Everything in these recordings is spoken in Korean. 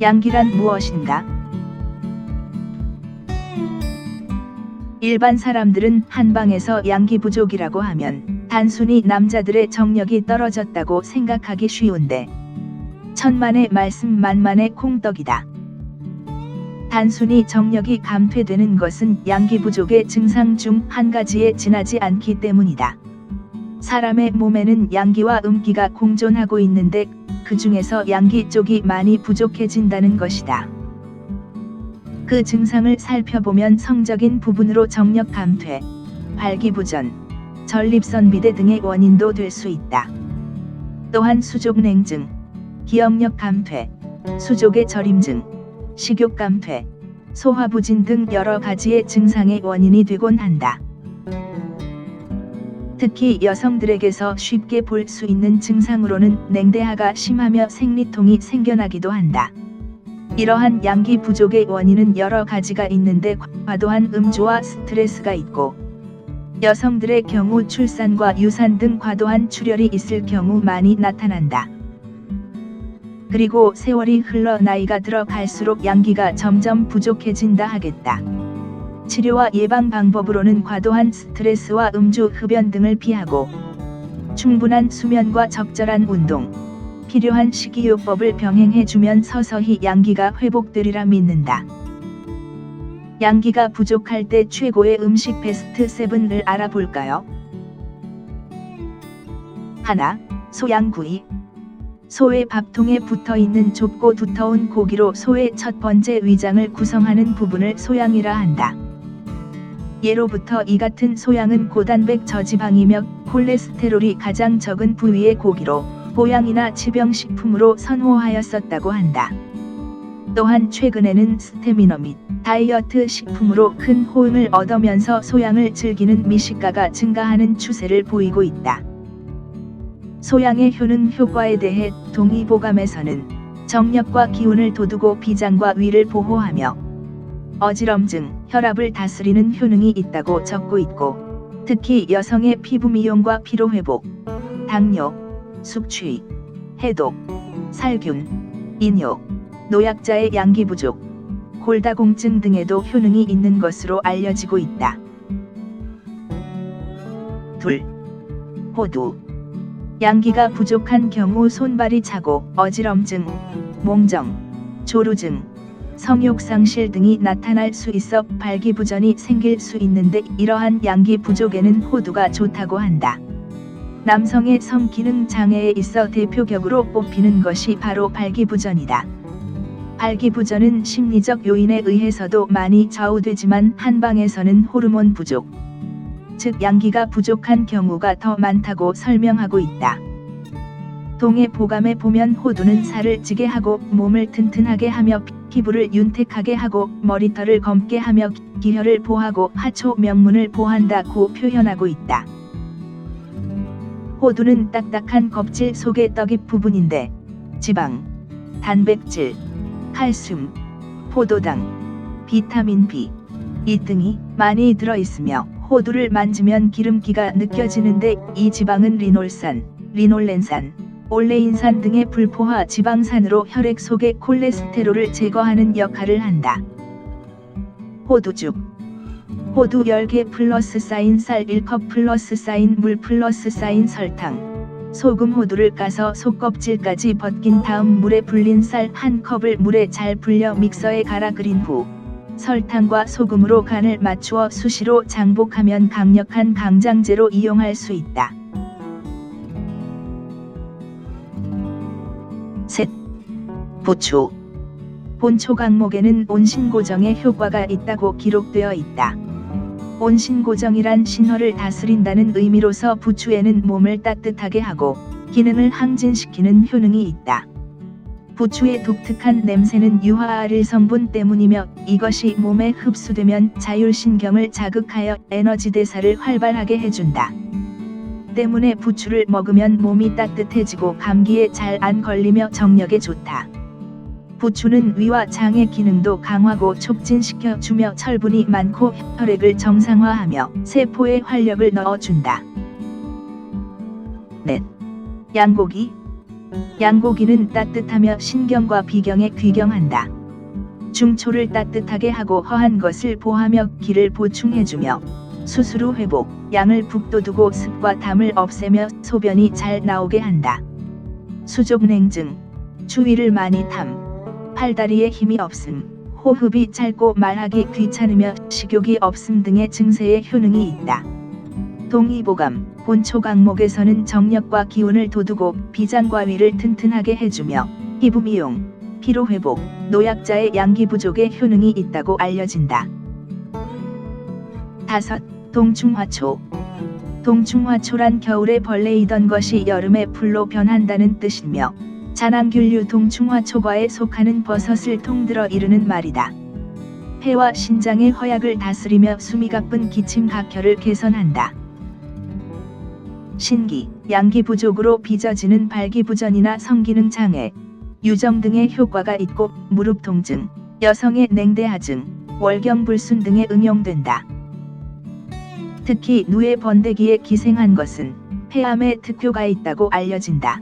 양기란 무엇인가? 일반 사람들은 한방에서 양기 부족이라고 하면 단순히 남자들의 정력이 떨어졌다고 생각하기 쉬운데 천만의 말씀 만만의 콩떡이다. 단순히 정력이 감퇴되는 것은 양기 부족의 증상 중 한 가지에 지나지 않기 때문이다. 사람의 몸에는 양기와 음기가 공존하고 있는데 그 중에서 양기 쪽이 많이 부족해진다는 것이다. 그 증상을 살펴보면 성적인 부분으로 정력 감퇴, 발기부전, 전립선비대 등의 원인도 될 수 있다. 또한 수족냉증, 기억력 감퇴, 수족의 저림증, 식욕 감퇴, 소화부진 등 여러 가지의 증상의 원인이 되곤 한다. 특히 여성들에게서 쉽게 볼 수 있는 증상으로는 냉대하가 심하며 생리통이 생겨나기도 한다. 이러한 양기 부족의 원인은 여러 가지가 있는데 과도한 음주와 스트레스가 있고 여성들의 경우 출산과 유산 등 과도한 출혈이 있을 경우 많이 나타난다. 그리고 세월이 흘러 나이가 들어 갈수록 양기가 점점 부족해진다 하겠다. 치료와 예방 방법으로는 과도한 스트레스와 음주, 흡연 등을 피하고 충분한 수면과 적절한 운동, 필요한 식이요법을 병행해주면 서서히 양기가 회복되리라 믿는다. 양기가 부족할 때 최고의 음식 베스트 7을 알아볼까요? 하나, 소양구이. 소의 밥통에 붙어있는 좁고 두터운 고기로 소의 첫 번째 위장을 구성하는 부분을 소양이라 한다. 예로부터 이 같은 소양은 고단백 저지방이며 콜레스테롤이 가장 적은 부위의 고기로 보양이나 지병식품으로 선호하였었다고 한다. 또한 최근에는 스테미너 및 다이어트 식품으로 큰 호응을 얻으면서 소양을 즐기는 미식가가 증가하는 추세를 보이고 있다. 소양의 효능 효과에 대해 동의보감에서는 정력과 기운을 돋우고 비장과 위를 보호하며 어지럼증, 혈압을 다스리는 효능이 있다고 적고 있고 특히 여성의 피부 미용과 피로회복, 당뇨, 숙취, 해독, 살균, 인욕, 노약자의 양기 부족, 골다공증 등에도 효능이 있는 것으로 알려지고 있다. 둘, 호두. 양기가 부족한 경우 손발이 차고 어지럼증, 몽정, 조루증, 성욕상실 등이 나타날 수 있어 발기부전이 생길 수 있는데 이러한 양기 부족에는 호두가 좋다고 한다. 남성의 성기능 장애에 있어 대표격으로 뽑히는 것이 바로 발기부전이다. 발기부전은 심리적 요인에 의해서도 많이 좌우되지만 한방에서는 호르몬 부족, 즉 양기가 부족한 경우가 더 많다고 설명하고 있다. 동의보감에 보면 호두는 살을 찌게 하고 몸을 튼튼하게 하며 피부를 윤택하게 하고 머리털을 검게 하며 기혈을 보하고 하초 명문을 보한다고 표현하고 있다. 호두는 딱딱한 껍질 속의 떡잎 부분인데 지방, 단백질, 칼슘, 포도당, 비타민 B, 이 등이 많이 들어있으며 호두를 만지면 기름기가 느껴지는데 이 지방은 리놀산, 리놀렌산, 올레인산 등의 불포화 지방산으로 혈액 속의 콜레스테롤을 제거하는 역할을 한다. 호두죽. 호두 10개 플러스 쌓인 쌀 1컵 플러스 쌓인 물 플러스 쌓인 설탕, 소금. 호두를 까서 속껍질까지 벗긴 다음 물에 불린 쌀 1컵을 물에 잘 불려 믹서에 갈아 끓인 후 설탕과 소금으로 간을 맞추어 수시로 장복하면 강력한 강장제로 이용할 수 있다. 셋. 부추. 본초 강목에는 온신고정의 효과가 있다고 기록되어 있다. 온신고정이란 신호를 다스린다는 의미로서 부추에는 몸을 따뜻하게 하고 기능을 항진시키는 효능이 있다. 부추의 독특한 냄새는 유화아릴 성분 때문이며 이것이 몸에 흡수되면 자율신경을 자극하여 에너지 대사를 활발하게 해준다. 때문에 부추를 먹으면 몸이 따뜻해지고 감기에 잘 안 걸리며 정력에 좋다. 부추는 위와 장의 기능도 강화고 촉진시켜 주며 철분이 많고 혈액을 정상화하며 세포에 활력을 넣어준다. 넷. 양고기. 양고기는 따뜻하며 신경과 비경에 귀경한다. 중초를 따뜻하게 하고 허한 것을 보하며 기를 보충해주며 수술 후 회복, 양을 북돋우고 습과 담을 없애며 소변이 잘 나오게 한다. 수족냉증, 추위를 많이 탐, 팔다리에 힘이 없음, 호흡이 짧고 말하기 귀찮으며 식욕이 없음 등의 증세에 효능이 있다. 동의보감, 본초 강목에서는 정력과 기운을 돋우고 비장과 위를 튼튼하게 해주며 피부 미용, 피로 회복, 노약자의 양기 부족에 효능이 있다고 알려진다. 5. 동충화초. 동충화초란 겨울에 벌레이던 것이 여름에 풀로 변한다는 뜻이며 자낭균류 동충화초과에 속하는 버섯을 통들어 이르는 말이다. 폐와 신장의 허약을 다스리며 숨이 가쁜 기침 각혈을 개선한다. 신기, 양기 부족으로 빚어지는 발기부전이나 성기능 장애, 유정 등의 효과가 있고 무릎 통증, 여성의 냉대하증, 월경불순 등에 응용된다. 특히 누에 번데기에 기생한 것은 폐암에 특효가 있다고 알려진다.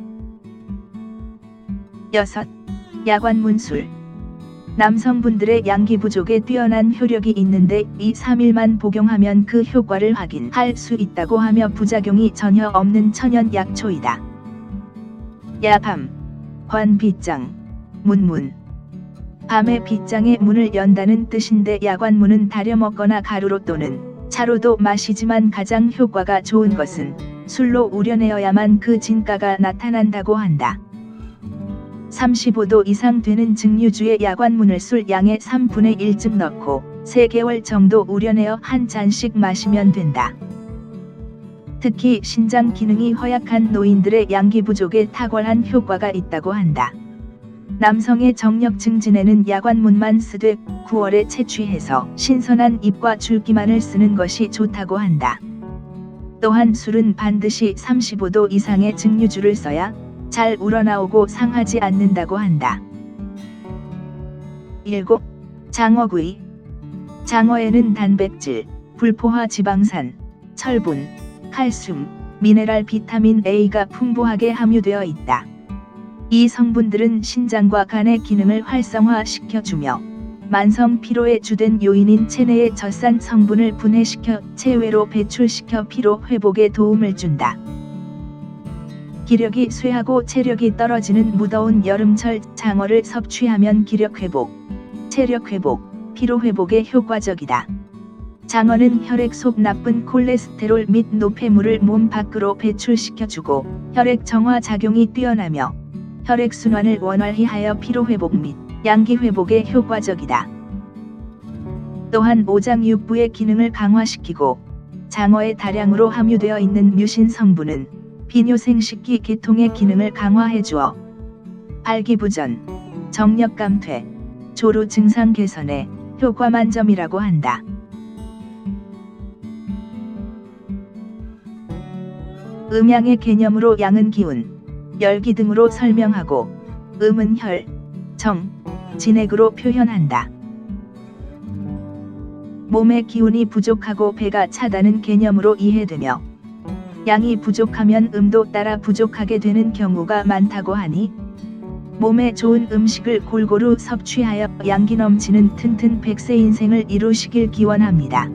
6. 야관문술. 남성분들의 양기 부족에 뛰어난 효력이 있는데 2-3일만 복용하면 그 효과를 확인할 수 있다고 하며 부작용이 전혀 없는 천연 약초이다. 야밤, 관빗장, 문문. 밤에 빗장의 문을 연다는 뜻인데 야관문은 다려 먹거나 가루로 또는 차로도 마시지만 가장 효과가 좋은 것은 술로 우려내어야만 그 진가가 나타난다고 한다. 35도 이상 되는 증류주에 야관문을 술 양의 3분의 1쯤 넣고 3개월 정도 우려내어 한 잔씩 마시면 된다. 특히 신장 기능이 허약한 노인들의 양기 부족에 탁월한 효과가 있다고 한다. 남성의 정력 증진에는 야관문만 쓰되 9월에 채취해서 신선한 잎과 줄기만을 쓰는 것이 좋다고 한다. 또한 술은 반드시 35도 이상의 증류주를 써야 잘 우러나오고 상하지 않는다고 한다. 7. 장어구이. 장어에는 단백질, 불포화 지방산, 철분, 칼슘, 미네랄 비타민 A가 풍부하게 함유되어 있다. 이 성분들은 신장과 간의 기능을 활성화시켜주며 만성 피로의 주된 요인인 체내의 젖산 성분을 분해시켜 체외로 배출시켜 피로 회복에 도움을 준다. 기력이 쇠하고 체력이 떨어지는 무더운 여름철 장어를 섭취하면 기력 회복, 체력 회복, 피로 회복에 효과적이다. 장어는 혈액 속 나쁜 콜레스테롤 및 노폐물을 몸 밖으로 배출시켜주고 혈액 정화 작용이 뛰어나며 혈액 순환을 원활히 하여 피로 회복 및 양기 회복에 효과적이다. 또한 오장육부의 기능을 강화시키고 장어에 다량으로 함유되어 있는 뮤신 성분은 비뇨생식기 계통의 기능을 강화해주어 발기부전, 정력 감퇴, 조루 증상 개선에 효과 만점이라고 한다. 음양의 개념으로 양은 기운, 열기 등으로 설명하고 음은 혈, 정, 진액으로 표현한다. 몸의 기운이 부족하고 배가 차다는 개념으로 이해되며 양이 부족하면 음도 따라 부족하게 되는 경우가 많다고 하니 몸에 좋은 음식을 골고루 섭취하여 양기 넘치는 튼튼 100세 인생을 이루시길 기원합니다.